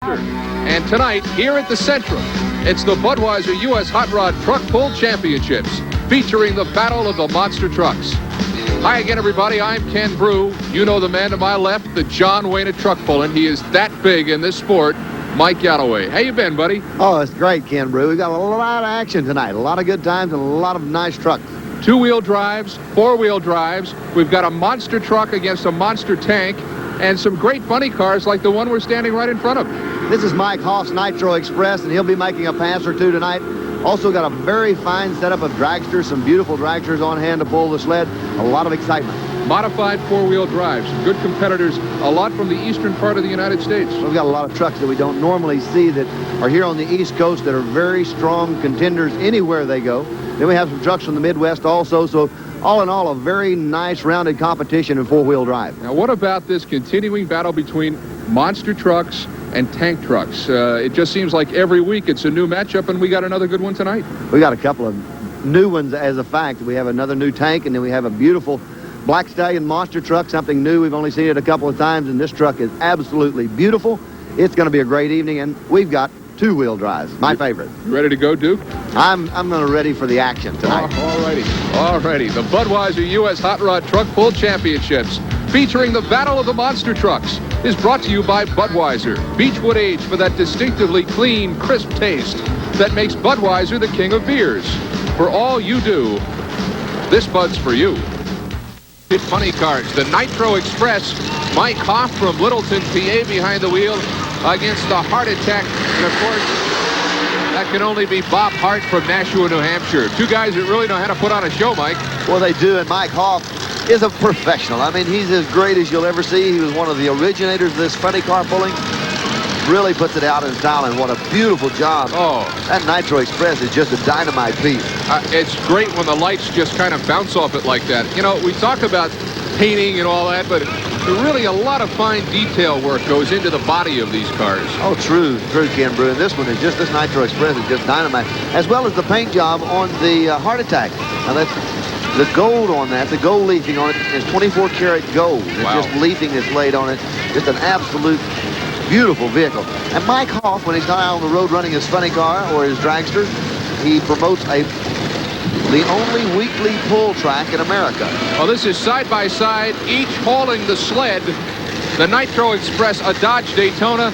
And tonight, here at the Central, it's the Budweiser U.S. Hot Rod Truck Pull Championships, featuring the Battle of the Monster Trucks. Hi again, everybody. I'm Ken Brew. You know the man to my left, the John Wayne of truck pulling. He is that big in this sport, Mike Galloway. How you been, buddy? Oh, it's great, Ken Brew. We got a lot of action tonight, a lot of good times, and a lot of nice trucks. Two-wheel drives, four-wheel drives. We've got a monster truck against a monster tank, and some great funny cars like the one we're standing right in front of. This is Mike Hoff's Nitro Express, and he'll be making a pass or two tonight. Also got a very fine setup of dragsters, some beautiful dragsters on hand to pull the sled. A lot of excitement. Modified four-wheel drives, some good competitors, a lot from the eastern part of the United States. We've got a lot of trucks that we don't normally see that are here on the East Coast that are very strong contenders anywhere they go. Then we have some trucks from the Midwest also, so all in all, a very nice rounded competition in four-wheel drive. Now, what about this continuing battle between monster trucks and tank trucks? It just seems like every week it's a new matchup, and we got another good one tonight. We got a couple of new ones as a fact. We have another new tank, and then we have a beautiful Black Stallion monster truck, something new. We've only seen it a couple of times, and this truck is absolutely beautiful. It's going to be a great evening, and we've got two-wheel drives, my favorite. You ready to go, Duke? I'm ready for the action tonight. All righty. The Budweiser U.S. Hot Rod Truck Pull Championships, featuring the Battle of the Monster Trucks, is brought to you by Budweiser. Beechwood Age for that distinctively clean, crisp taste that makes Budweiser the king of beers. For all you do, this Bud's for you. Funny cars, the Nitro Express, Mike Hoff from Littleton, PA, behind the wheel against the Heart Attack. And of course, that can only be Bob Hart from Nashua, New Hampshire. Two guys that really know how to put on a show, Mike. Well, they do, and Mike Hoff is a professional. I mean, he's as great as you'll ever see. He was one of the originators of this funny car pulling. Really puts it out in style, and what a beautiful job. Oh, that Nitro Express is just a dynamite piece. It's great when the lights just kind of bounce off it like that. You know, we talk about painting and all that, but really a lot of fine detail work goes into the body of these cars. Oh, true, Ken Brew. And this one is just, this Nitro Express is just dynamite, as well as the paint job on the Heart Attack. Now, that's the gold on that, the gold leafing on it is 24 karat gold. It's just leafing that's laid on it. Just an absolute beautiful vehicle. And Mike Hoff, when he's not out on the road running his funny car or his dragster, he promotes the only weekly pull track in America. Well, this is side-by-side, each hauling the sled. The Nitro Express, a Dodge Daytona.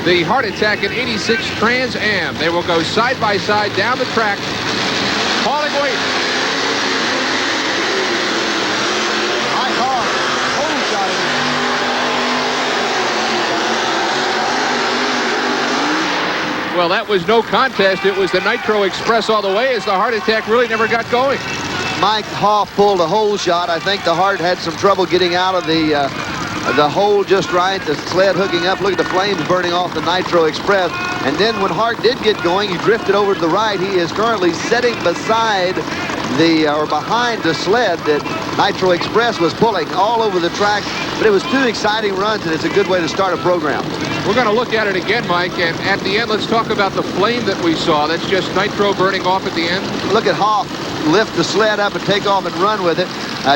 The Heart Attack, an 86 Trans Am. They will go side-by-side down the track, hauling weight. Mike Hoff, hole shot. Well, that was no contest. It was the Nitro Express all the way, as the Heart Attack really never got going. Mike Hoff pulled a hole shot. I think the Heart had some trouble getting out of the hole just right. The sled hooking up. Look at the flames burning off the Nitro Express. And then when Hart did get going, he drifted over to the right. He is currently sitting beside or behind the sled that Nitro Express was pulling all over the track. But it was two exciting runs, and it's a good way to start a program. We're going to look at it again, Mike, and at the end, let's talk about the flame that we saw. That's just nitro burning off at the end. Look at Hoff lift the sled up and take off and run with it.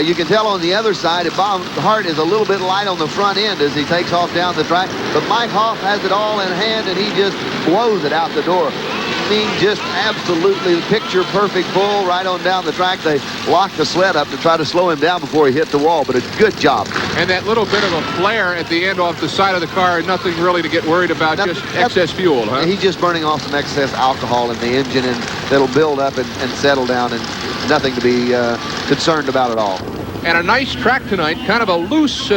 You can tell on the other side, Bob Hart is a little bit light on the front end as he takes off down the track. But Mike Hoff has it all in hand, and he just blows it out the door. I mean, just absolutely picture-perfect pull right on down the track. They locked the sled up to try to slow him down before he hit the wall, but a good job. And that little bit of a flare at the end off the side of the car, nothing really to get worried about, just excess fuel, huh? He's just burning off some excess alcohol in the engine, and that'll build up and settle down, and nothing to be concerned about at all. And a nice track tonight, kind of a loose,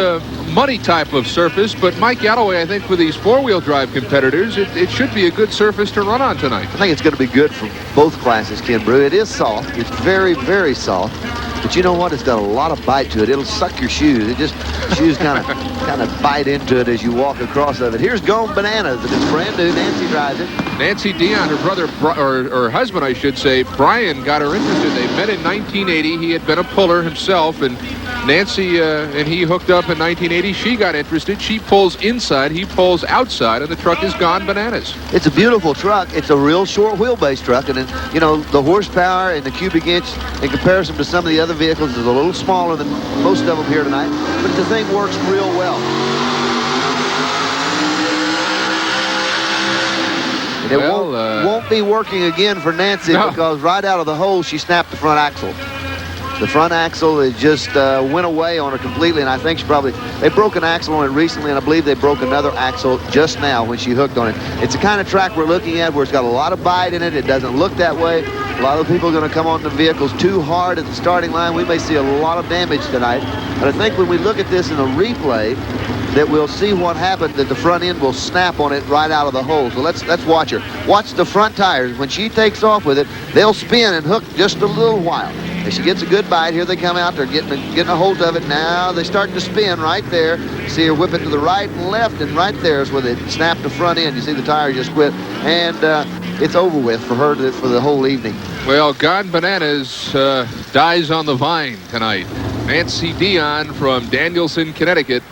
muddy type of surface, but Mike Galloway, I think, with these four-wheel drive competitors, it should be a good surface to run on tonight. I think it's going to be good for both classes, Ken Brew. It is soft. It's very, very soft. But you know what? It's got a lot of bite to it. It'll suck your shoes. Shoes kind of bite into it as you walk across of it. Here's Gone Bananas, and it's brand new. Nancy drives it. Nancy Dion, her brother, or husband, I should say, Brian, got her interested. They met in 1980. He had been a puller himself, and Nancy and he hooked up in 1980. She got interested. She pulls inside, he pulls outside, and the truck is Gone Bananas. It's a beautiful truck. It's a real short wheelbase truck, and you know, the horsepower and the cubic inch in comparison to some of the other vehicles is a little smaller than most of them here tonight, but the thing works real well. It won't be working again for Nancy because right out of the hole, she snapped the front axle. The front axle is just went away on her completely, and I think they broke an axle on it recently, and I believe they broke another axle just now when she hooked on it. It's the kind of track we're looking at where it's got a lot of bite in it. It doesn't look that way. A lot of people are going to come on the vehicles too hard at the starting line. We may see a lot of damage tonight, but I think when we look at this in a replay, that we'll see what happened, that the front end will snap on it right out of the hole. So let's watch her. Watch the front tires. When she takes off with it, they'll spin and hook just a little while. If she gets a good bite, here they come out. They're getting a hold of it. Now they start to spin right there. See her whip it to the right and left, and right there is where they snap the front end. You see the tire just quit, and it's over with for her for the whole evening. Well, Gone Bananas dies on the vine tonight. Nancy Dion from Danielson, Connecticut,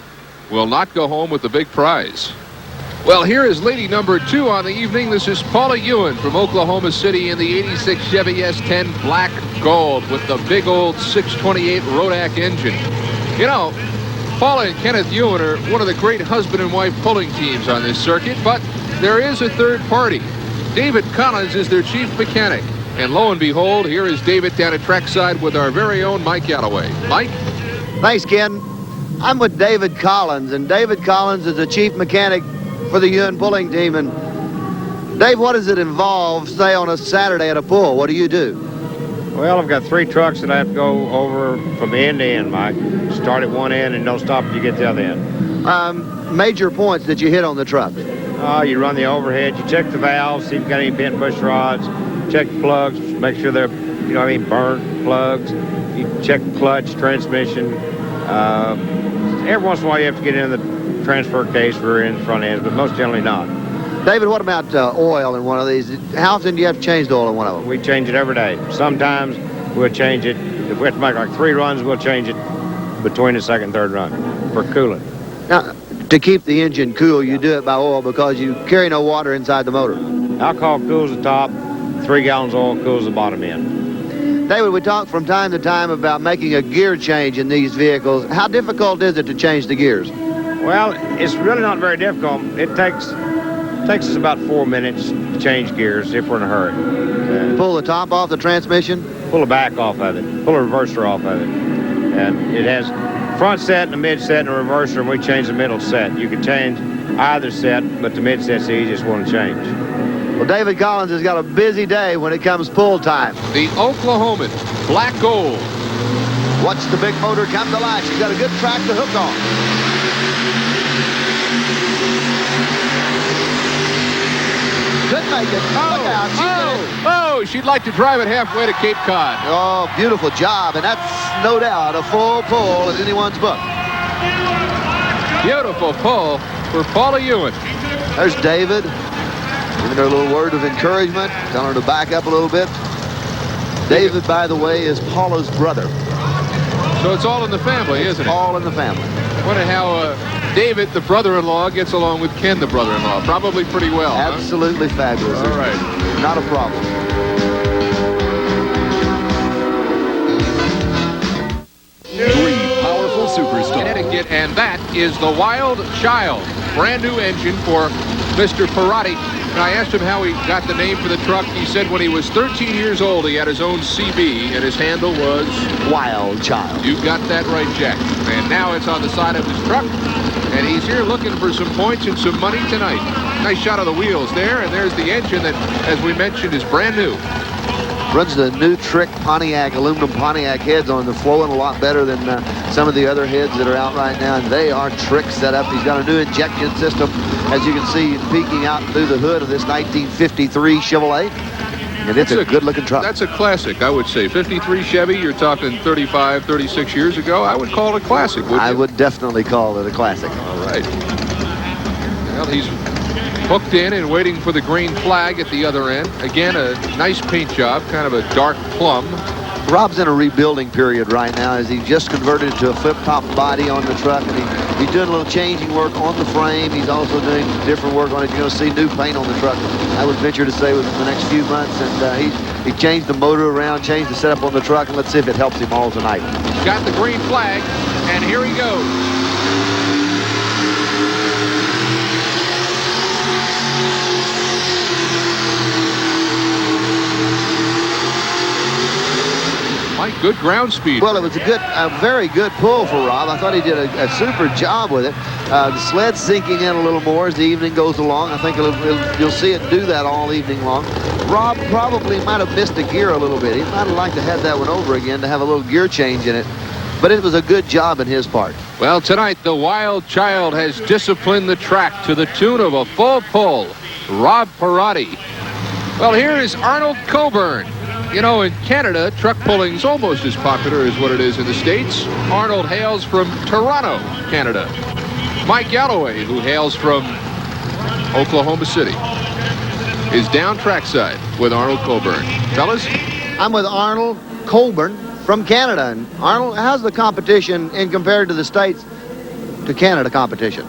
will not go home with the big prize. Well, here is lady number 2 on the evening. This is Paula Ewan from Oklahoma City in the 86 Chevy S10 Black Gold with the big old 628 Rodak engine. You know, Paula and Kenneth Ewan are one of the great husband and wife pulling teams on this circuit, but there is a third party. David Collins is their chief mechanic. And lo and behold, here is David down at trackside with our very own Mike Galloway. Mike? Thanks, Ken. I'm with David Collins, and David Collins is the chief mechanic for the Ewan pulling team. And Dave, what does it involve, say, on a Saturday at a pull? What do you do? Well, I've got 3 trucks that I have to go over from end to end, Mike. Start at one end and don't stop until you get to the other end. Major points that you hit on the truck. You run the overhead, you check the valves, see if you've got any bent push rods, check the plugs, make sure they're, burnt plugs. You check the clutch, transmission. Every once in a while you have to get in the transfer case for in front ends, but most generally not. David, what about oil in one of these? How often do you have to change the oil in one of them? We change it every day. Sometimes we'll change it. If we have to make like 3 runs, we'll change it between the second and third run for coolant. Now, to keep the engine cool, you do it by oil because you carry no water inside the motor. Alcohol cools the top, 3 gallons of oil cools the bottom end. David, we talk from time to time about making a gear change in these vehicles. How difficult is it to change the gears? Well, it's really not very difficult. It takes us about 4 minutes to change gears if we're in a hurry. Pull the top off the transmission? Pull the back off of it. Pull a reverser off of it. And it has front set and a mid set and a reverser, and we change the middle set. You can change either set, but the mid set's the easiest one to change. Well, David Collins has got a busy day when it comes pull time. The Oklahoman Black Gold. Watch the big motor come to life. She's got a good track to hook on. Could make it. Look out. She'd like to drive it halfway to Cape Cod. Oh, beautiful job. And that's no doubt a full pull in anyone's book. Beautiful pull for Paula Ewan. There's David. Giving her a little word of encouragement, telling her to back up a little bit. David, by the way, is Paula's brother. So it's all in the family, isn't it? All in the family. Wonder how David, the brother-in-law, gets along with Ken, the brother-in-law. Probably pretty well. Absolutely fabulous. All right. Not a problem. Three powerful superstars. Connecticut, and that is the Wild Child. Brand new engine for Mr. Ferrari. And I asked him how he got the name for the truck. He said when he was 13 years old, he had his own CB, and his handle was Wild Child. You got that right, Jack. And now it's on the side of his truck, and he's here looking for some points and some money tonight. Nice shot of the wheels there, and there's the engine that, as we mentioned, is brand new. Runs the new trick Pontiac, aluminum Pontiac heads on. They're flowing a lot better than some of the other heads that are out right now, and they are trick set up. He's got a new injection system, as you can see, peeking out through the hood of this 1953 Chevrolet. And it's a good-looking truck. That's a classic, I would say. 53 Chevy, you're talking 35, 36 years ago. I would call it a classic, wouldn't you? I would definitely call it a classic. All right. Well, he's hooked in and waiting for the green flag at the other end. Again, a nice paint job, kind of a dark plum. Rob's in a rebuilding period right now as he just converted to a flip-top body on the truck, and he's doing a little changing work on the frame. He's also doing different work on it. You're going to see new paint on the truck, I would venture to say, within the next few months. And he changed the motor around, changed the setup on the truck, and let's see if it helps him all tonight. He's got the green flag, and here he goes. good ground speed. Well, it was a very good pull for Rob. I thought he did a super job with it. The sled's sinking in a little more as the evening goes along. I think you'll see it do that all evening long. Rob probably might have missed a gear a little bit. He might have liked to have that one over again to have a little gear change in it. But it was a good job in his part. Well, tonight the Wild Child has disciplined the track to the tune of a full pull. Rob Ferrari. Well, here is Arnold Coburn. You know, in Canada, truck pulling's almost as popular as what it is in the States. Arnold hails from Toronto, Canada. Mike Galloway, who hails from Oklahoma City, is down trackside with Arnold Coburn. Fellas? I'm with Arnold Coburn from Canada. And Arnold, how's the competition in compared to the States to Canada competition?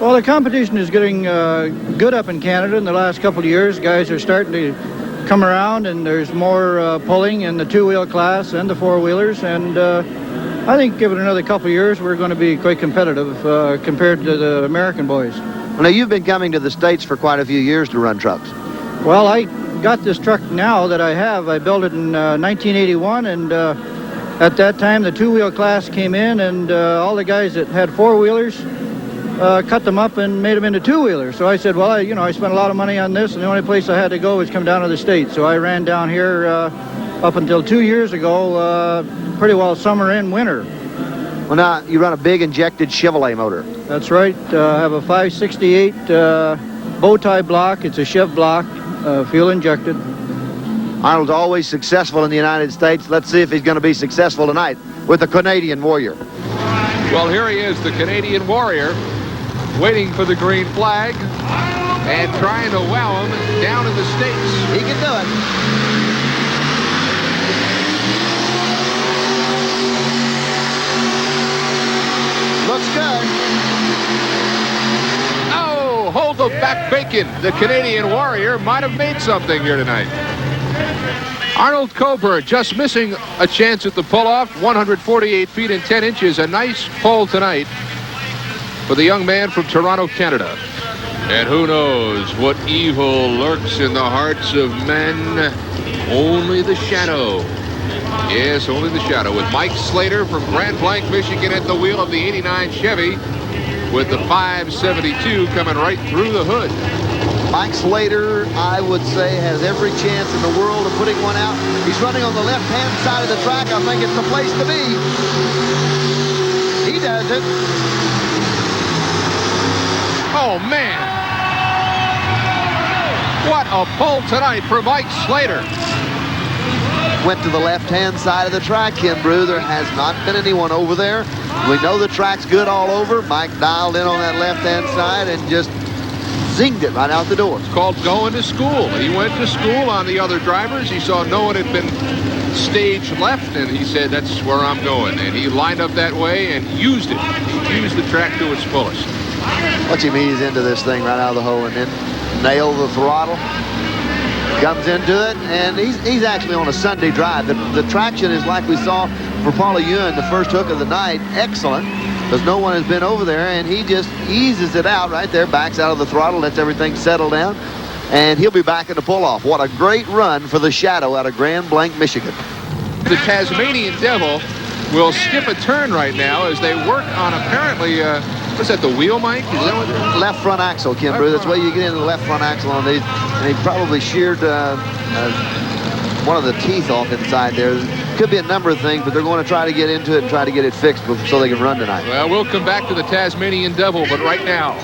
Well, the competition is getting good up in Canada in the last couple of years. Guys are starting to come around, and there's more pulling in the two-wheel class and the four-wheelers. And I think give it another couple of years, we're going to be quite competitive compared to the American boys. Well, now, you've been coming to the States for quite a few years to run trucks. Well, I got this truck now that I have. I built it in 1981, and at that time, the two-wheel class came in, and all the guys that had four-wheelers cut them up and made them into two-wheelers. So I said, well, I spent a lot of money on this, and the only place I had to go was come down to the States. So I ran down here up until 2 years ago, pretty well summer and winter. Well, now, you run a big injected Chevrolet motor. That's right. I have a 568 bow tie block. It's a Chev block, fuel injected. Arnold's always successful in the United States. Let's see if he's going to be successful tonight with the Canadian Warrior. Well, here he is, the Canadian Warrior, waiting for the green flag and trying to wow him down in the States. He can do it. Looks good. Oh, hold the back bacon. The Canadian Warrior might have made something here tonight. Arnold Coburn just missing a chance at the pull-off. 148 feet and 10 inches. A nice pull tonight for the young man from Toronto, Canada. And who knows what evil lurks in the hearts of men? Only the shadow. Yes, only the shadow. With Mike Slater from Grand Blanc, Michigan at the wheel of the 89 Chevy with the 572 coming right through the hood. Mike Slater, I would say, has every chance in the world of putting one out. He's running on the left-hand side of the track. I think it's the place to be. He does it. Oh, man. What a pull tonight for Mike Slater. Went to the left-hand side of the track, Ken Brew. There has not been anyone over there. We know the track's good all over. Mike dialed in on that left-hand side and just zinged it right out the door. It's called going to school. He went to school on the other drivers. He saw no one had been stage left, and he said, that's where I'm going. And he lined up that way and used it. He used the track to its fullest. Watch him ease into this thing right out of the hole and then nail the throttle. Comes into it, and he's actually on a Sunday drive. The traction is like we saw for Paula Ewan, the first hook of the night. Excellent, because no one has been over there, and he just eases it out right there, backs out of the throttle, lets everything settle down, and he'll be back in the pull-off. What a great run for the Shadow out of Grand Blanc, Michigan. The Tasmanian Devil will skip a turn right now as they work on apparently, what's that, the wheel, Mike? Is that what left front axle, Kim Brew. That's the way you get into the left front axle on these. And he probably sheared one of the teeth off inside there. Could be a number of things, but they're going to try to get into it and try to get it fixed so they can run tonight. Well, we'll come back to the Tasmanian Devil, but right now,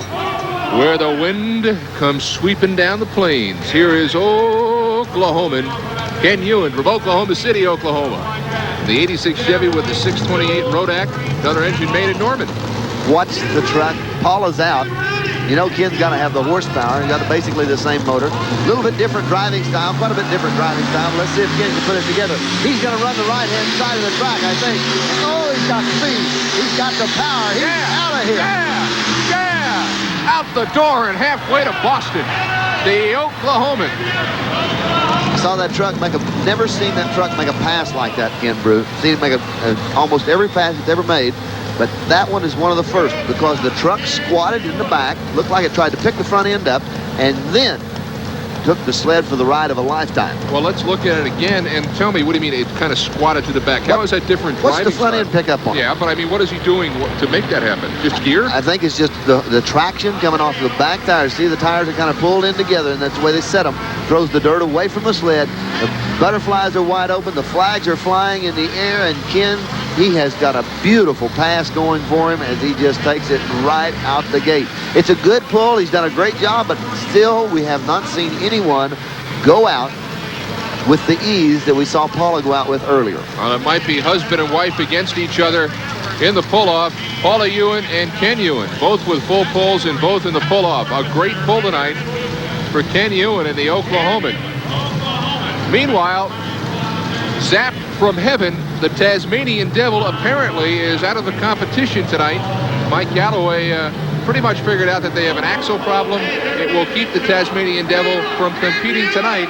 where the wind comes sweeping down the plains, here is Oklahoman Ken Ewan from Oklahoma City, Oklahoma. The 86 Chevy with the 628 Rodak, another engine made in Norman. Watch the truck. Paula's out. You know, Ken's got to have the horsepower. He's got basically the same motor. A little bit different driving style, quite a bit different driving style. Let's see if Ken can put it together. He's going to run the right-hand side of the track, I think. Oh, he's got speed. He's got the power. He's out of here. Yeah! Out the door and halfway to Boston. The Oklahoman. I saw that truck make never seen that truck make a pass like that, Ken Brew. Seen it make almost every pass it's ever made. But that one is one of the first because the truck squatted in the back, looked like it tried to pick the front end up, and then took the sled for the ride of a lifetime. Well, let's look at it again and tell me, what do you mean it kind of squatted to the back? How is that different? What's the driving front style? end pickup on? Yeah, but I mean, what is he doing to make that happen? Just gear? I think it's just the traction coming off the back tires. See, the tires are kind of pulled in together, and that's the way they set them. Throws the dirt away from the sled. The butterflies are wide open. The flags are flying in the air, and Ken, he has got a beautiful pass going for him as he just takes it right out the gate. It's a good pull. He's done a great job, but still we have not seen anyone go out with the ease that we saw Paula go out with earlier. Well, it might be husband and wife against each other in the pull-off. Paula Ewan and Ken Ewan, both with full pulls and both in the pull-off. A great pull tonight for Ken Ewan and the Oklahoman. Meanwhile, zapped from heaven, the Tasmanian Devil apparently is out of the competition tonight. Mike Galloway pretty much figured out that they have an axle problem. It will keep the Tasmanian Devil from competing tonight.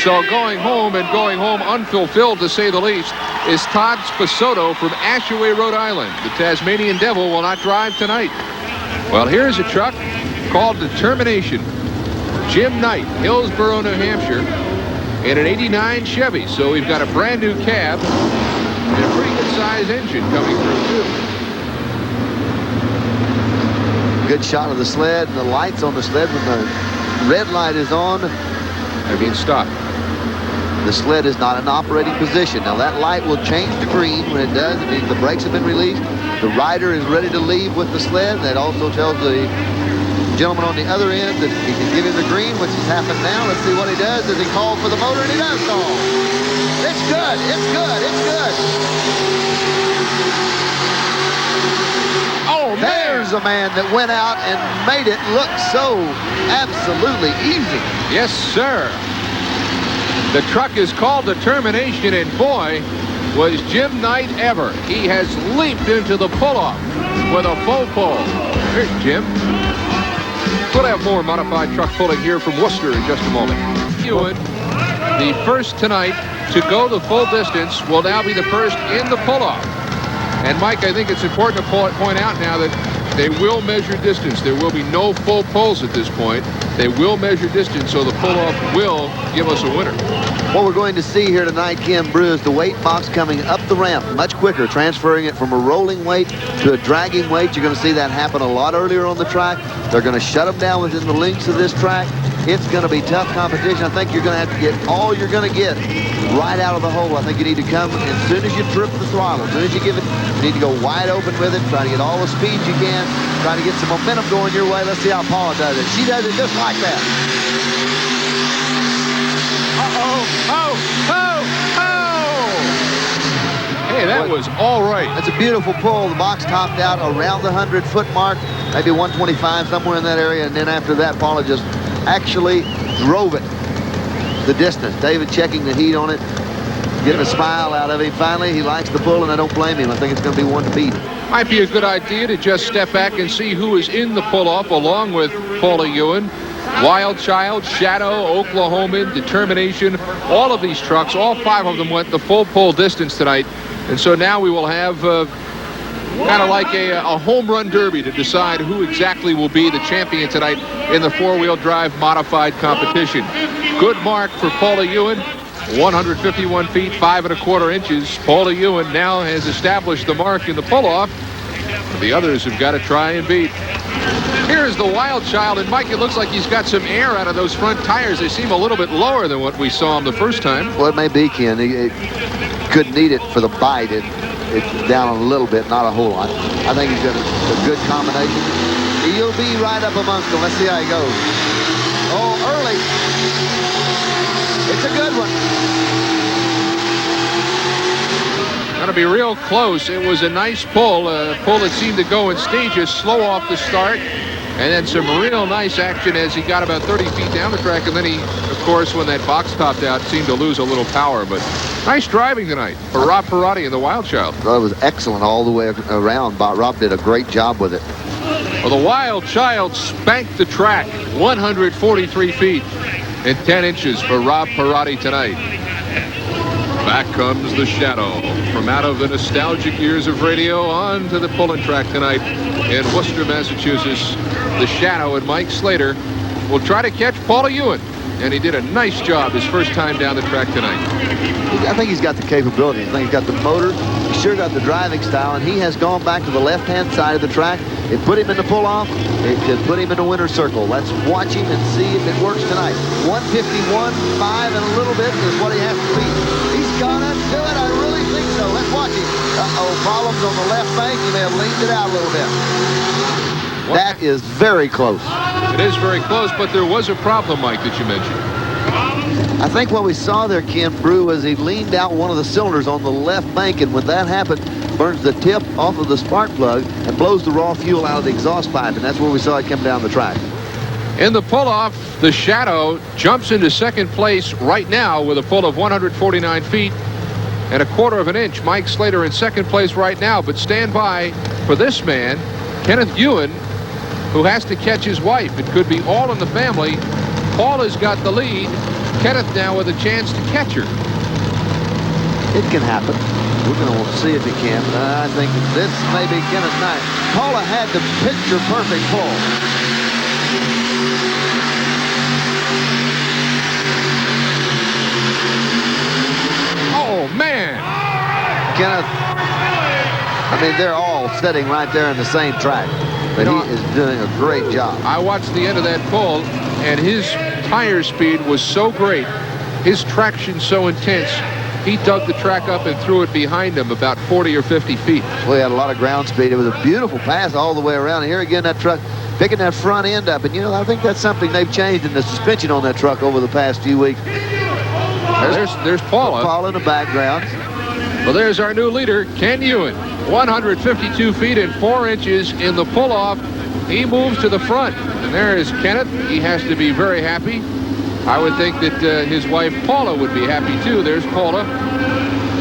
So going home unfulfilled, to say the least, is Todd Spasotto from Ashaway, Rhode Island. The Tasmanian Devil will not drive tonight. Well, here's a truck called Determination. Jim Knight, Hillsborough, New Hampshire, in an '89 Chevy. So we've got a brand new cab and a pretty good size engine coming through too. Good shot of the sled and the lights on the sled. When the red light is on, They're being stopped. the sled is not in operating position. Now that light will change to green. When it does, it means the brakes have been released. The rider is ready to leave with the sled. That also tells the gentleman on the other end that he can give him the green, which has happened now. Let's see what he does. Does he call for the motor? And he does call. It's good. It's good. It's good. Oh, man! There's a man that went out and made it look so absolutely easy. Yes, sir. The truck is called Determination, and boy, was Jim Knight ever. He has leaped into the pull-off with a full pull. Here's Jim. We'll have more modified truck pulling here from Worcester in just a moment. Ewan, the first tonight to go the full distance, will now be the first in the pull-off. And Mike, I think it's important to point out now that they will measure distance. There will be no full pulls at this point. They will measure distance, so the pull-off will give us a winner. What we're going to see here tonight, Ken Brew, is the weight box coming up the ramp much quicker, transferring it from a rolling weight to a dragging weight. You're going to see that happen a lot earlier on the track. They're going to shut them down within the links of this track. It's going to be tough competition. I think you're going to have to get all you're going to get right out of the hole. I think you need to come as soon as you trip the throttle, as soon as you give it, you need to go wide open with it, try to get all the speed you can, try to get some momentum going your way. Let's see how Paula does it. She does it just like that. Hey, that was all right. That's a beautiful pull. The box topped out around the 100-foot mark, maybe 125, somewhere in that area. And then after that, Paula just actually drove it the distance. David checking the heat on it, getting a smile out of him. Finally, he likes the pull, and I don't blame him. I think it's going to be one to beat. Might be a good idea to just step back and see who is in the pull-off along with Paula Ewan. Wild Child, Shadow, Oklahoman, Determination, all of these trucks, all 5 of them went the full pull distance tonight. And so now we will have kind of like a home run derby to decide who exactly will be the champion tonight in the 4-wheel drive modified competition. Good mark for Paula Ewan, 151 feet, 5 1/4 inches. Paula Ewan now has established the mark in the pull-off. The others have got to try and beat. Here's the Wild Child, and Mike, it looks like he's got some air out of those front tires. They seem a little bit lower than what we saw him the first time. Well, it may be, Ken. He could need it for the bite. It's down a little bit, not a whole lot. I think he's got a good combination. He'll be right up amongst them. Let's see how he goes. Oh, early. It's a good one. Going to be real close. It was a nice pull, a pull that seemed to go in stages, slow off the start, and then some real nice action as he got about 30 feet down the track, and then he, of course, when that box topped out, seemed to lose a little power. But nice driving tonight for Rob Perotti and the Wild Child. Well, it was excellent all the way around. Rob did a great job with it. Well, the Wild Child spanked the track 143 feet and 10 inches for Rob Perotti tonight. Back comes the Shadow from out of the nostalgic years of radio on to the pulling track tonight in Worcester, Massachusetts. The Shadow and Mike Slater will try to catch Paula Ewan. and he did a nice job his first time down the track tonight. I think he's got the capability. I think he's got the motor. He's sure got the driving style, and he has gone back to the left-hand side of the track. It put him in the pull-off. It could put him in the winner's circle. Let's watch him and see if it works tonight. 151.5 and a little bit is what he has to beat. He's gonna do it. I really think so. Let's watch him. Uh-oh, problems on the left bank. He may have leaned it out a little bit. That is very close. It is very close, but there was a problem, Mike, that you mentioned. I think what we saw there, Ken Brew, was he leaned out one of the cylinders on the left bank, and when that happened, burns the tip off of the spark plug and blows the raw fuel out of the exhaust pipe, and that's where we saw it come down the track. In the pull-off, the Shadow jumps into second place right now with a pull of 149 feet and a quarter of an inch. Mike Slater in second place right now, but stand by for this man, Kenneth Ewan, who has to catch his wife. It could be all in the family. Paul has got the lead. Kenneth now with a chance to catch her. It can happen. We're going to see if he can. I think this may be Kenneth's night. Paula had the picture-perfect pull. Oh, man. Kenneth, I mean, they're all sitting right there in the same track. But he is doing a great job. I watched the end of that pull, and his tire speed was so great, his traction so intense, he dug the track up and threw it behind him about 40 or 50 feet. Well, he had a lot of ground speed. It was a beautiful pass all the way around. And here again, that truck picking that front end up. And, you know, I think that's something they've changed in the suspension on that truck over the past few weeks. There's Paula. Paula in the background. Well, there's our new leader, Ken Ewan. 152 feet and 4 inches in the pull-off. He moves to the front. And there is Kenneth. He has to be very happy. I would think that his wife, Paula, would be happy, too. There's Paula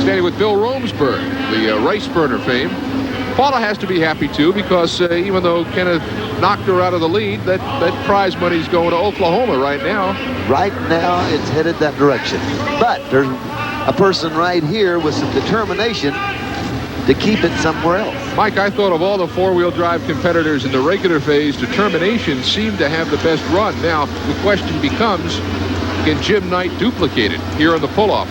standing with Bill Romesberg, the race burner fame. Paula has to be happy, too, because even though Kenneth knocked her out of the lead, that prize money's going to Oklahoma right now. Right now, it's headed that direction. But there's a person right here with some determination to keep it somewhere else. Mike, I thought of all the four-wheel drive competitors in the regular phase, determination seemed to have the best run. Now, the question becomes, can Jim Knight duplicate it here in the pull-off?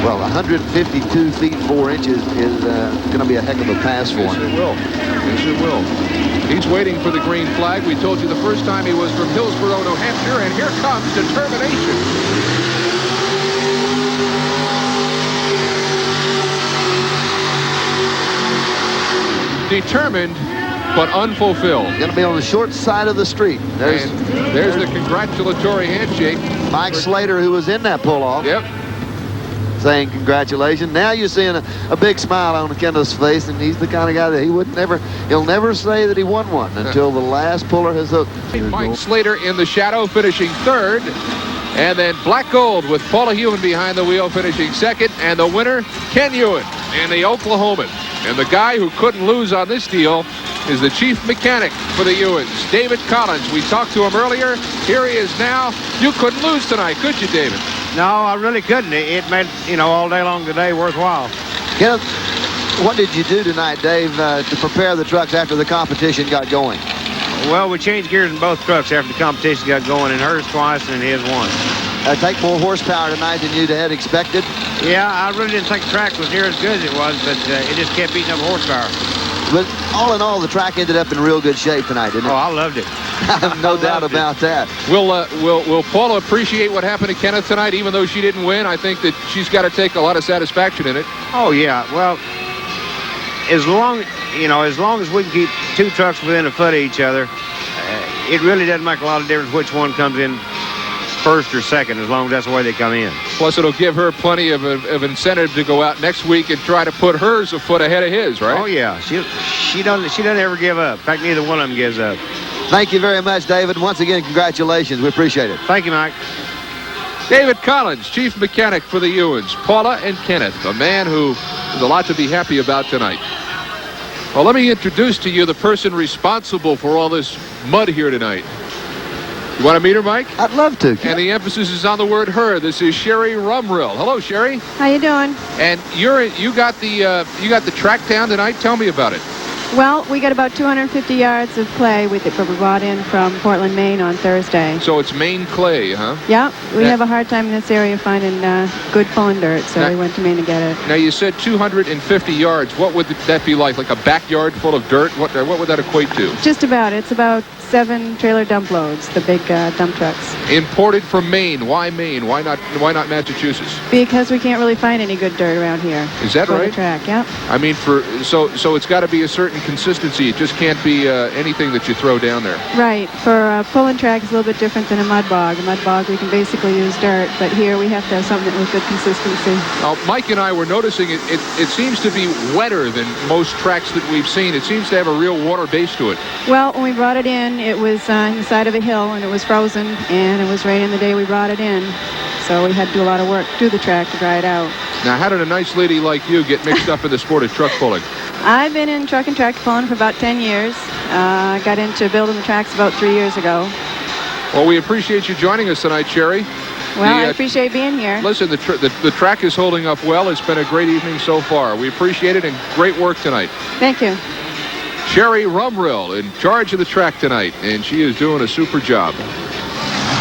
Well, 152 feet 4 inches is going to be a heck of a pass for him. Yes, it will. Yes, it will. He's waiting for the green flag. We told you the first time he was from Hillsborough, New Hampshire, and here comes determination. Determined, but unfulfilled. Going to be on the short side of the street. There's the congratulatory handshake. Mike Slater, who was in that pull-off. Yep. Saying congratulations. Now you're seeing a big smile on Kenneth's face, and he's the kind of guy that he'll never say that he won one until the last puller has hooked. Mike Slater in the Shadow finishing third, and then Black Gold with Paula Ewan behind the wheel finishing second, and the winner, Ken Ewan and the Oklahoman. And the guy who couldn't lose on this deal is the chief mechanic for the Ewans, David Collins. We talked to him earlier. Here he is now. You couldn't lose tonight, could you, David? No, I really couldn't. It made, all day long today worthwhile. Kenneth, what did you do tonight, Dave, to prepare the trucks after the competition got going? Well, we changed gears in both trucks after the competition got going, and hers twice and his once. Take more horsepower tonight than you'd had expected? Yeah, I really didn't think the track was near as good as it was, but it just kept eating up horsepower. But all in all, the track ended up in real good shape tonight, didn't it? Oh, I loved it. No doubt about that. Will Paula appreciate what happened to Kenneth tonight, even though she didn't win? I think that she's got to take a lot of satisfaction in it. Oh, yeah. Well, as long as we can keep two trucks within a foot of each other, it really doesn't make a lot of difference which one comes in first or second, as long as that's the way they come in. Plus, it'll give her plenty of incentive to go out next week and try to put hers a foot ahead of his, right? Oh, yeah. She doesn't ever give up. In fact, neither one of them gives up. Thank you very much, David. Once again, congratulations. We appreciate it. Thank you, Mike. David Collins, chief mechanic for the Ewans. Paula and Kenneth, a man who has a lot to be happy about tonight. Well, let me introduce to you the person responsible for all this mud here tonight. You want to meet her, Mike? I'd love to. And the emphasis is on the word her. This is Sherry Rumrill. Hello, Sherry. How you doing? And you got the track down tonight. Tell me about it. Well, we got about 250 yards of clay with it, but we brought in from Portland, Maine on Thursday. So it's Maine clay, huh? Yeah, we Yeah. have a hard time in this area finding good pulling dirt, so we went to Maine to get it. Now, you said 250 yards. What would that be like? Like a backyard full of dirt? What would that equate to? Just about. It's about 7 trailer dump loads, the big dump trucks. Imported from Maine. Why Maine? Why not Massachusetts? Because we can't really find any good dirt around here. Is that for right? the track, yeah. I mean, so it's got to be a certain consistency. It just can't be anything that you throw down there. Right. For a pulling track, it's a little bit different than a mud bog. A mud bog, we can basically use dirt, but here we have to have something with good consistency. Now, Mike and I were noticing it seems to be wetter than most tracks that we've seen. It seems to have a real water base to it. Well, when we brought it in, it was on the side of a hill, and it was frozen, and it was raining the day we brought it in. So we had to do a lot of work to the track to dry it out. Now, how did a nice lady like you get mixed up in the sport of truck pulling? I've been in truck and tractor pulling for about 10 years. I got into building the tracks about 3 years ago. Well, we appreciate you joining us tonight, Sherry. Well, I appreciate being here. Listen, the track is holding up well. It's been a great evening so far. We appreciate it, and great work tonight. Thank you. Sherry Rumrill in charge of the track tonight, and she is doing a super job.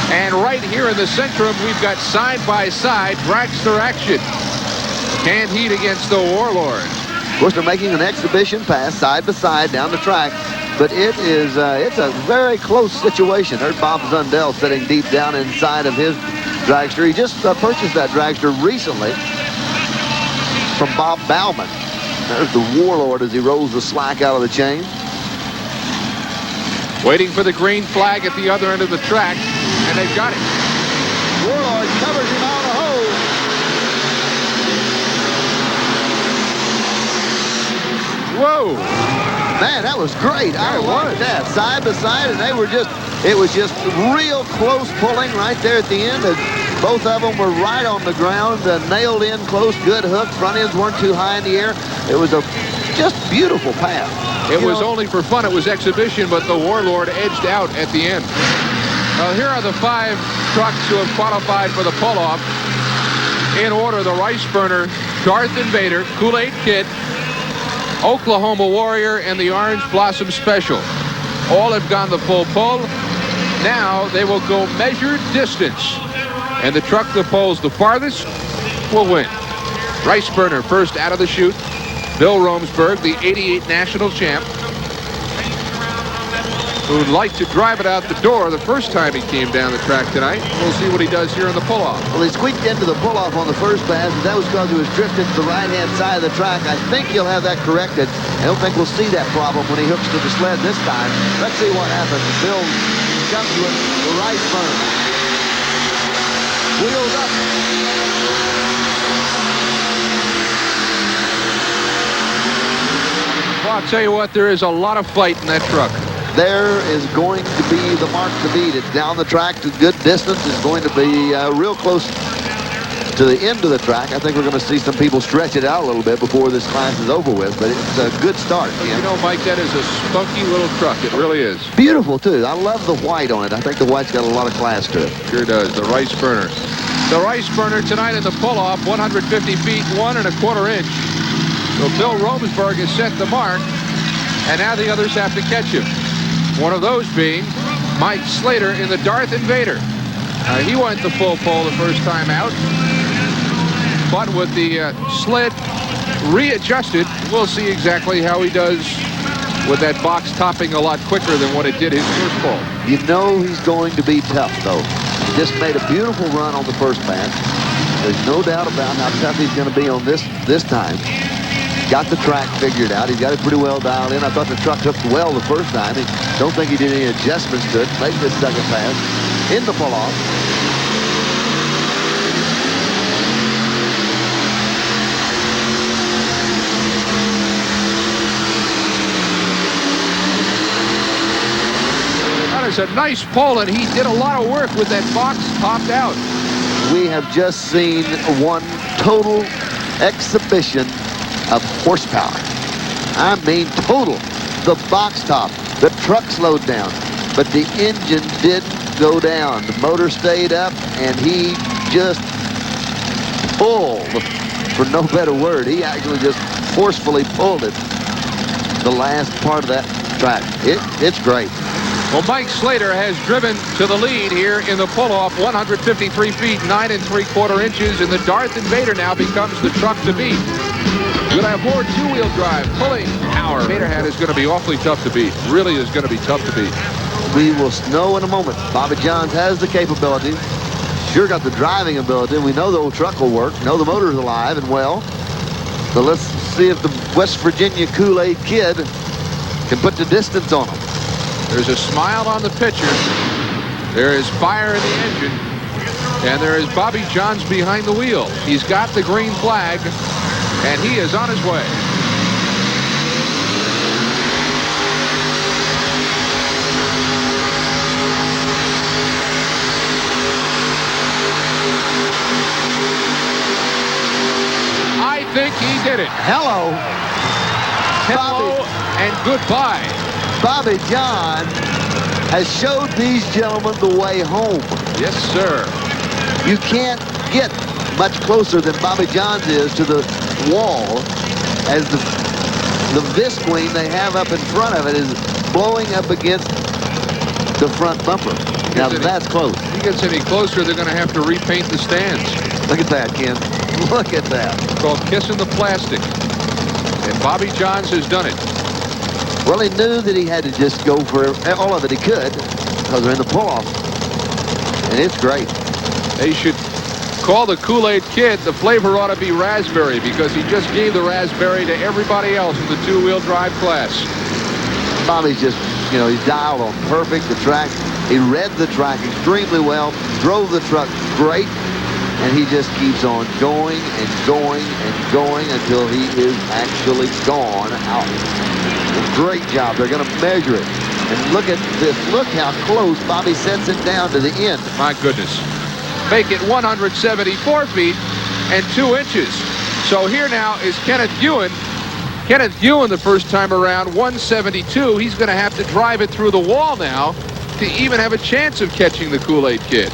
And right here in the Centrum, we've got side-by-side dragster action. Canned heat against the Warlord. Of course, they're making an exhibition pass side by side down the track, but it's a very close situation. There's Bob Zundell sitting deep down inside of his dragster. He just purchased that dragster recently from Bob Bauman. There's the Warlord as he rolls the slack out of the chain. Waiting for the green flag at the other end of the track, and they've got it. Warlord covers him out of the hole. Whoa! Man, that was great. I watched that side by side, and it was just real close pulling right there at the end. And both of them were right on the ground, nailed in close, good hook. Front ends weren't too high in the air. It was a just beautiful pass. It was only for fun. It was exhibition, but the Warlord edged out at the end. Well, here are the 5 trucks who have qualified for the pull-off. In order, the Rice Burner, Darth Invader, Kool-Aid Kid, Oklahoma Warrior, and the Orange Blossom Special. All have gone the full pull. Now they will go measured distance. And the truck that pulls the farthest will win. Rice Burner first out of the chute. Bill Romesberg, the '88 national champ, who'd like to drive it out the door the first time he came down the track tonight. We'll see what he does here in the pull-off. Well, he squeaked into the pull-off on the first pass, and that was because he was drifting to the right-hand side of the track. I think he'll have that corrected. I don't think we'll see that problem when he hooks to the sled this time. Let's see what happens. Bill comes with the Rice Burner. Wheels up. Well, I'll tell you what, there is a lot of fight in that truck. There is going to be the mark to beat. It's down the track to good distance. It's going to be real close to the end of the track. I think we're going to see some people stretch it out a little bit before this class is over with, but it's a good start. You know, Mike, that is a spunky little truck. It really is. Beautiful, too. I love the white on it. I think the white's got a lot of class to it. Sure does. The Rice Burner. The Rice Burner tonight in the pull-off, 150 feet, 1 1/4 inch. So Bill Romesberg has set the mark, and now the others have to catch him. One of those being Mike Slater in the Darth Invader. He went the full pull the first time out, but with the sled readjusted, we'll see exactly how he does with that box topping a lot quicker than what it did his first pull. You know he's going to be tough, though. He just made a beautiful run on the first pass. There's no doubt about how tough he's going to be on this time. Got the track figured out. He's got it pretty well dialed in. I thought the truck hooked well the first time. I don't think he did any adjustments to it. Made this second pass in the pull-off. That is a nice pull, and he did a lot of work with that box topped out. We have just seen one total exhibition of horsepower. I mean total. The box top, the truck slowed down, but the engine didn't go down. The motor stayed up, and he just pulled, for no better word. He actually just forcefully pulled it. the last part of that track. It's great. Well, Mike Slater has driven to the lead here in the pull-off, 153 feet, 9 3/4 inches, and the Darth Invader now becomes the truck to beat. You're going to have more two-wheel drive, pulling power. Vaderhead is going to be awfully tough to beat. Really is going to be tough to beat. We will know in a moment. Bobby Johns has the capability. Sure got the driving ability. We know the old truck will work. Know the motor's alive and well. So let's see if the West Virginia Kool-Aid Kid can put the distance on them. There's a smile on the pitcher. There is fire in the engine. And there is Bobby Johns behind the wheel. He's got the green flag, and he is on his way. I think he did it. Hello. Hello and goodbye. Bobby Johns has showed these gentlemen the way home. Yes, sir. You can't get much closer than Bobby Johns is to the wall, as the visqueen they have up in front of it is blowing up against the front bumper. Now that's close. If he gets any closer, they're going to have to repaint the stands. Look at that, Ken. Look at that. It's called kissing the plastic. And Bobby Johns has done it. Well, he knew that he had to just go for all of it he could because they're in the pull-off. And it's great. They should call the Kool-Aid Kid. The flavor ought to be raspberry because he just gave the raspberry to everybody else in the two-wheel drive class. Bobby's just, you know, he's dialed on perfect. The track, he read the track extremely well, drove the truck great, and he just keeps on going and going and going until he is actually gone out. Great job. They're going to measure it. And look at this. Look how close Bobby sets it down to the end. My goodness. Make it 174 feet and 2 inches. So here now is Kenneth Ewan. Kenneth Ewan the first time around, 172. He's going to have to drive it through the wall now to even have a chance of catching the Kool-Aid Kid.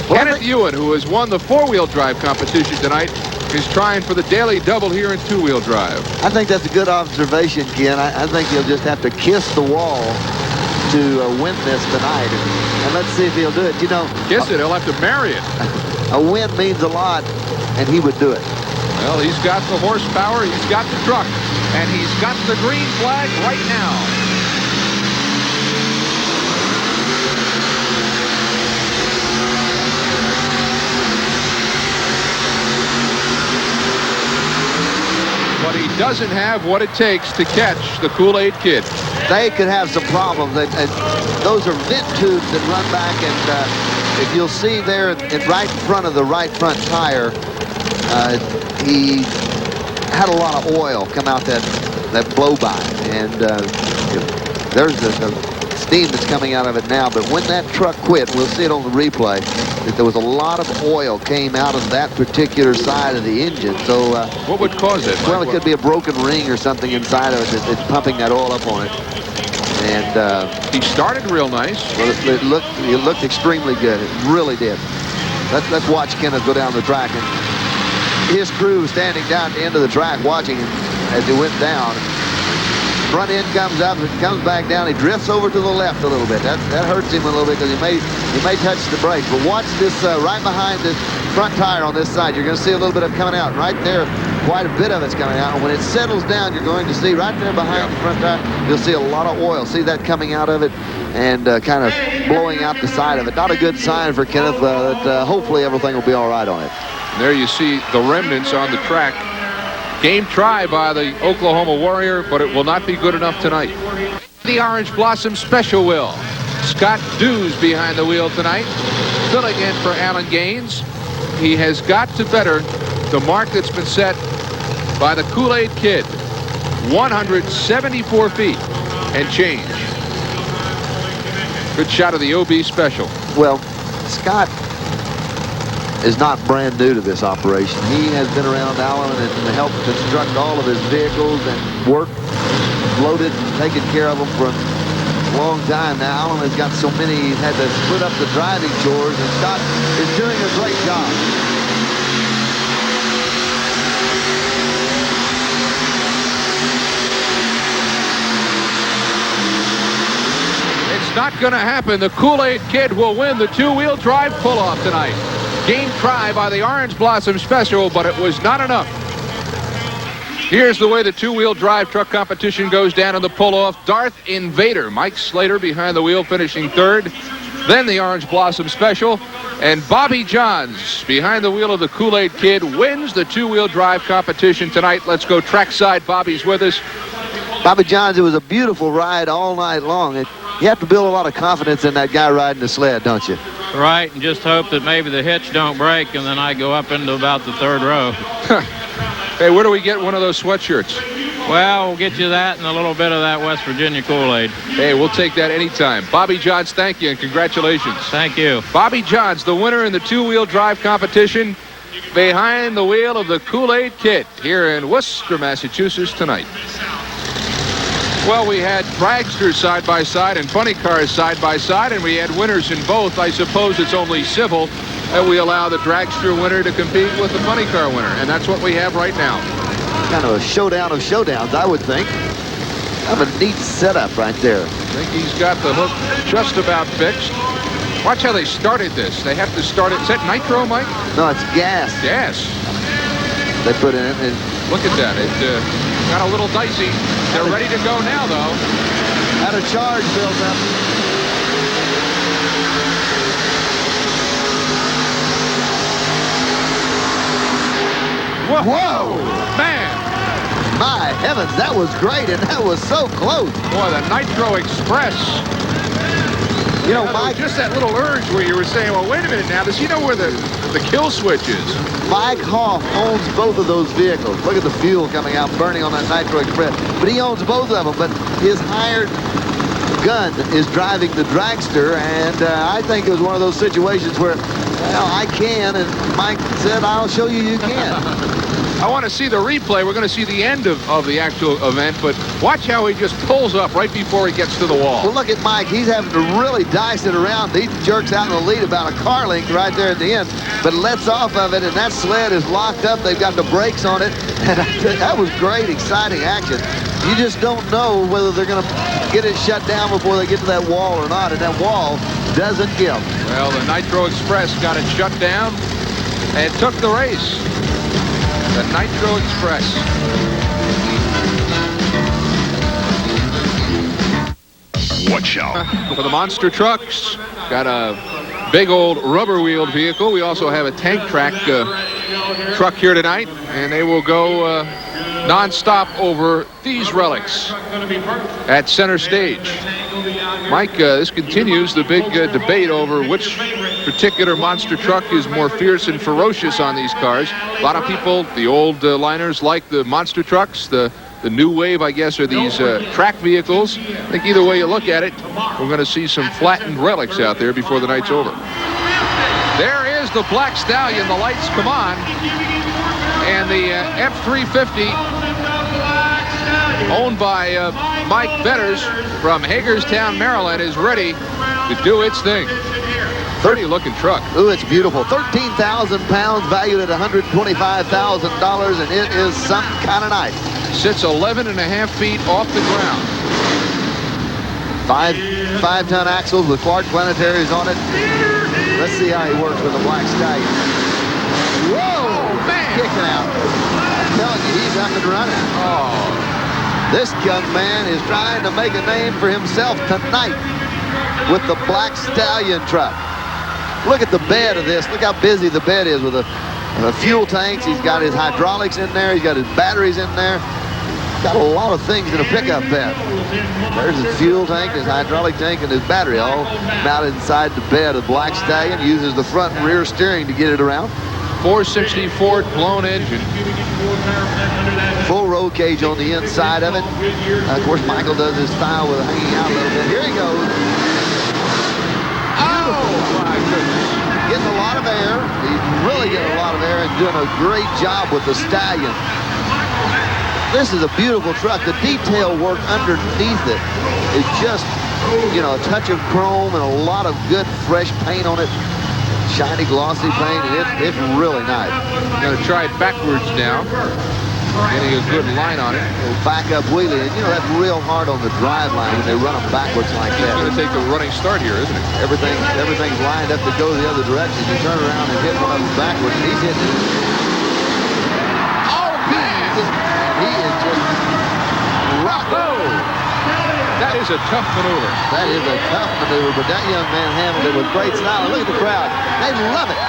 Well, Kenneth Ewan, who has won the four-wheel drive competition tonight, is trying for the daily double here in two-wheel drive. I think that's a good observation, Ken. I think he'll just have to kiss the wall to win this tonight. And let's see if he'll do it. You know, Kiss it, he'll have to marry it. A win means a lot, and he would do it. Well, he's got the horsepower, he's got the truck, and he's got the green flag right now. But he doesn't have what it takes to catch the Kool-Aid Kid. They could have some problems. And those are vent tubes that run back, and if you'll see there right in front of the right front tire, he had a lot of oil come out that blow-by, and there's the steam that's coming out of it now. But when that truck quit, we'll see it on the replay, that there was a lot of oil came out of that particular side of the engine. So what would cause it? Well, it could be a broken ring or something inside of it that's pumping that oil up on it. And he started real nice. Well, it looked extremely good. It really did. Let's watch Kenneth go down the track, and his crew standing down at the end of the track watching him as he went down. Front end comes up, and comes back down. He drifts over to the left a little bit. That hurts him a little bit because he may touch the brakes. But watch this right behind this front tire on this side. You're going to see a little bit of it coming out. Right there, quite a bit of it's coming out. And when it settles down, you're going to see right there behind the front tire, you'll see a lot of oil. See that coming out of it and kind of blowing out the side of it. Not a good sign for Kenneth, but hopefully everything will be all right on it. There you see the remnants on the track. Game try by the Oklahoma Warrior, but it will not be good enough tonight. The Orange Blossom Special Will. Scott Dews behind the wheel tonight, filling in for Alan Gaines. He has got to better the mark that's been set by the Kool-Aid Kid. 174 feet and change. Good shot of the OB Special. Well, Scott is not brand new to this operation. He has been around Alan and helped construct all of his vehicles and worked, loaded, and taken care of them for a long time now. Alan has got so many, he's had to split up the driving chores, and Scott is doing a great job. not going to happen. The Kool-Aid Kid will win the two-wheel drive pull-off tonight. Game try by the Orange Blossom Special, but it was not enough. Here's the way the two-wheel drive truck competition goes down in the pull-off. Darth Invader, Mike Slater behind the wheel, finishing third. Then the Orange Blossom Special. And Bobby Johns, behind the wheel of the Kool-Aid Kid, wins the two-wheel drive competition tonight. Let's go trackside. Bobby's with us. Bobby Johns, it was a beautiful ride all night long. You have to build a lot of confidence in that guy riding the sled, don't you? Right, and just hope that maybe the hitch don't break, and then I go up into about the third row. Hey, where do we get one of those sweatshirts? Well, we'll get you that and a little bit of that West Virginia Kool-Aid. Hey, we'll take that anytime. Bobby Johns, thank you, and congratulations. Thank you. Bobby Johns, the winner in the two-wheel drive competition, behind the wheel of the Kool-Aid Kid here in Worcester, Massachusetts tonight. Well, we had dragsters side-by-side and funny cars side-by-side, and we had winners in both. I suppose it's only civil that we allow the dragster winner to compete with the funny car winner, and that's what we have right now. Kind of a showdown of showdowns, I would think. Kind of a neat setup right there. I think he's got the hook just about fixed. Watch how they started this. They have to start it. Is that nitro, Mike? No, it's gas. Gas. They put it in. Look at that. It got a little dicey. They're ready to go now, though. Had a charge built up. Whoa! Man! My heavens, that was great, and that was so close. Boy, the Nitro Express. You know, Mike, just that little urge where you were saying, well, wait a minute now. Does he know where the kill switch is? Mike Hoff owns both of those vehicles. Look at the fuel coming out, burning on that Nitro Express. But he owns both of them. But his hired gun is driving the dragster, and I think it was one of those situations where, well, I can, and Mike said, I'll show you you can. I want to see the replay. We're going to see the end of the actual event, but watch how he just pulls up right before he gets to the wall. Well, look at Mike. He's having to really dice it around. He jerks out in the lead about a car length right there at the end, but lets off of it, and that sled is locked up. They've got the brakes on it, and that was great, exciting action. You just don't know whether they're going to get it shut down before they get to that wall or not, and that wall doesn't give. Well, the Nitro Express got it shut down and took the race. The Nitro Express. Watch out. For the monster trucks, got a big old rubber-wheeled vehicle. We also have a tank track truck here tonight, and they will go non-stop over these relics at center stage. Mike, this continues the big debate over which particular monster truck is more fierce and ferocious on these cars. A lot of people, the old liners, like the monster trucks. The new wave, I guess, are these track vehicles. I think either way you look at it, we're going to see some flattened relics out there before the night's over. There is the Black Stallion. The lights come on. And the F-350, owned by Mike Betters from Hagerstown, Maryland, is ready to do its thing. Pretty looking truck. Ooh, it's beautiful. 13,000 pounds, valued at $125,000, and it is some kind of night. Sits 11 and a half feet off the ground. Five-ton axles with Clark planetaries on it. Let's see how he works with the Black Stallion. Whoa, man! Kicking out. I'm telling you, he's up and running. Oh. This young man is trying to make a name for himself tonight with the Black Stallion truck. Look at the bed of this. Look how busy the bed is with the fuel tanks. He's got his hydraulics in there. He's got his batteries in there. Got a lot of things in a pickup bed. There's his fuel tank, his hydraulic tank, and his battery all mounted inside the bed of the Black Stallion. Uses the front and rear steering to get it around. 460 Ford blown engine. Full roll cage on the inside of it. Of course, Michael does his style with it hanging out a little bit. Here he goes. Oh, my goodness. Getting a lot of air. He's really getting a lot of air and doing a great job with the Stallion. This is a beautiful truck. The detail work underneath it is just, you know, a touch of chrome and a lot of good fresh paint on it. Shiny, glossy paint, and it's really nice. I'm going to try it backwards now. Getting a good line on it. Back-up wheelie. And, you know, that's real hard on the drive line when they run them backwards like He's that. going to take a running start here, isn't he? Everything's lined up to go the other direction. You turn around and hit one of them backwards. He's hitting it. Oh, man! He is just rocking. That is a tough maneuver. That is a tough maneuver, but that young man handled it with great style. Look at the crowd. They love it.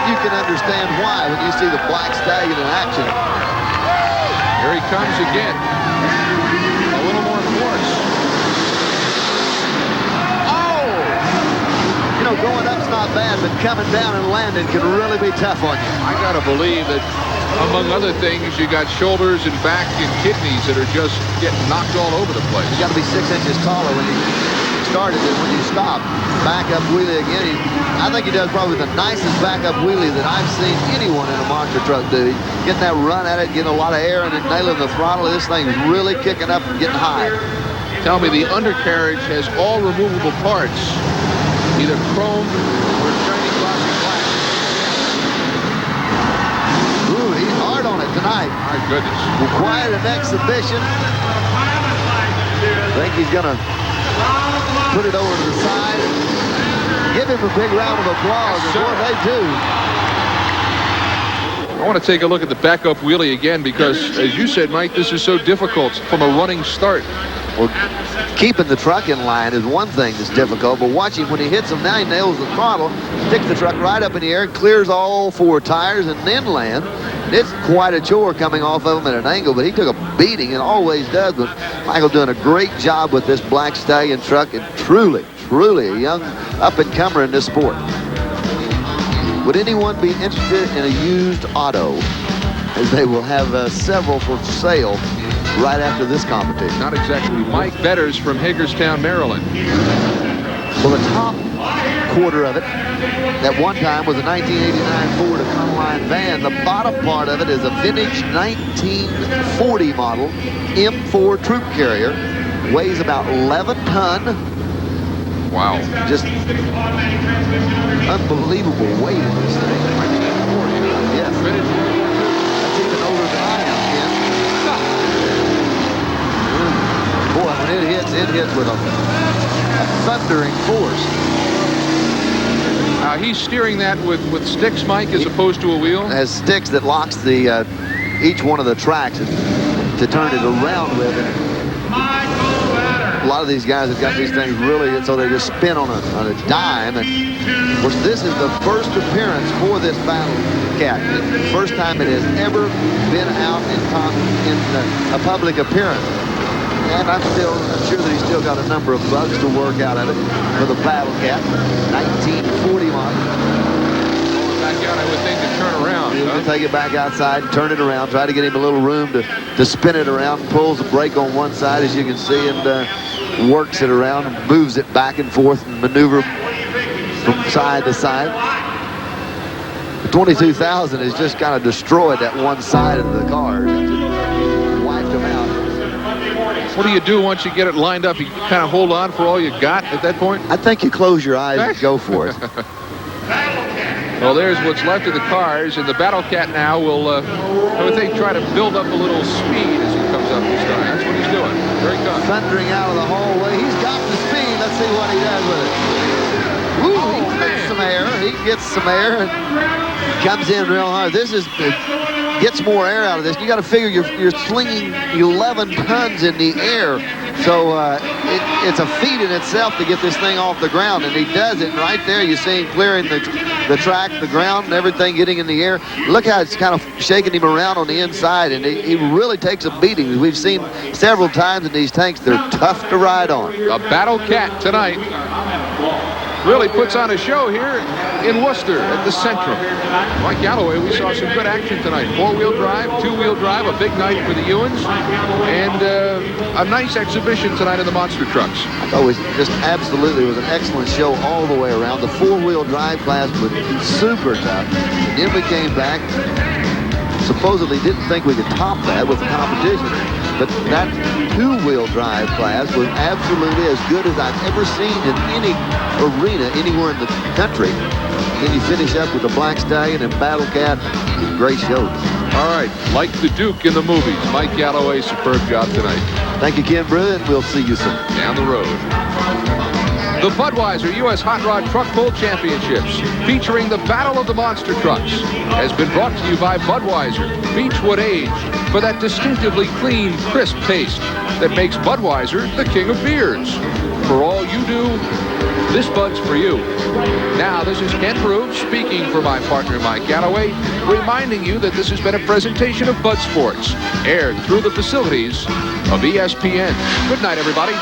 You can understand why when you see the Black Stallion in action. Here he comes again. A little more force. Oh! You know, going up's not bad, but coming down and landing can really be tough on you. I got to believe that, among other things, you got shoulders and back and kidneys that are just getting knocked all over the place. You got to be 6 inches taller when you started than when you stopped. Back-up wheelie again. I think he does probably the nicest back-up wheelie that I've seen anyone in a monster truck do. Getting that run at it, getting a lot of air, and then nailing the throttle. This thing is really kicking up and getting high. Tell me the undercarriage has all removable parts, either chrome or shiny glossy black. Ooh, he's hard on it tonight. My goodness. Quite an exhibition. I think he's going to put it over to the side. Give him a big round of applause. Yes, Boy, they do. I want to take a look at the backup wheelie again because, as you said, Mike, this is so difficult from a running start. Well, keeping the truck in line is one thing that's difficult, but watching when he hits them, now he nails the throttle, sticks the truck right up in the air, clears all 4 tires, and then land. It's quite a chore coming off of him at an angle, but he took a beating and always does. But Michael doing a great job with this Black Stallion truck, and truly a young up-and-comer in this sport. Would anyone be interested in a used auto? As they will have several for sale right after this competition. Not exactly. Mike Betters from Hagerstown, Maryland. Well, the top quarter of it at one time was a 1989 Ford Econoline van. The bottom part of it is a vintage 1940 model M4 troop carrier. Weighs about 11 ton. Wow. Just unbelievable weight in this thing. Yes. That's even older than I am, Ken. Boy, when it hits with a thundering force. He's steering that with sticks, Mike, as opposed to a wheel? Has sticks that locks the each one of the tracks to turn it around with. A lot of these guys have got these things really, so they just spin on a dime. And of course, this is the first appearance for this Battle Cat. It's the first time it has ever been out in a public appearance. And I'm sure that he's still got a number of bugs to work out of it for the Battle Cat, 1940 model. Back out, I would think, to turn around. He'll take it back outside and turn it around. Try to get him a little room to spin it around. Pulls the brake on one side, as you can see, and works it around and moves it back and forth and maneuver from side to side. The 22,000 has just kind of destroyed that one side of the car. Wiped them out. What do you do once you get it lined up? You kind of hold on for all you got at that point? I think you close your eyes and go for it. Well, there's what's left of the cars, and the Battle Cat now will, I would think, try to build up a little speed as he comes up this time. That's what he's doing. Here he comes. Thundering out of the hallway. He's got the speed. Let's see what he does with it. Ooh, he gets some air. He gets some air and comes in real hard. This is gets more air out of this. You got to figure you're slinging 11 tons in the air. So it's a feat in itself to get this thing off the ground, and he does it right there. You see him clearing the track, the ground, and everything getting in the air. Look how it's kind of shaking him around on the inside, and he really takes a beating. We've seen several times in these tanks. They're tough to ride on. A Battle Cat tonight really puts on a show here in Worcester at the Centrum. Mike Galloway, we saw some good action tonight. 4-wheel drive, 2-wheel drive, a big night for the Ewans, and a nice exhibition tonight in the monster trucks. I thought it was just absolutely was an excellent show all the way around. The 4-wheel drive class was super tough. And then we came back, supposedly didn't think we could top that with the competition. But that 2-wheel drive class was absolutely as good as I've ever seen in any arena anywhere in the country. Then you finish up with the Black Stallion and Battle Cat. Great show. All right, like the Duke in the movies, Mike Galloway, superb job tonight. Thank you, Ken Brew, and we'll see you soon. Down the road. The Budweiser U.S. Hot Rod Truck Pull Championships, featuring the Battle of the Monster Trucks, has been brought to you by Budweiser, Beechwood Aged, for that distinctively clean, crisp taste that makes Budweiser the king of beers. For all you do, this Bud's for you. Now, this is Ken Brew speaking for my partner, Mike Galloway, reminding you that this has been a presentation of Bud Sports, aired through the facilities of ESPN. Good night, everybody.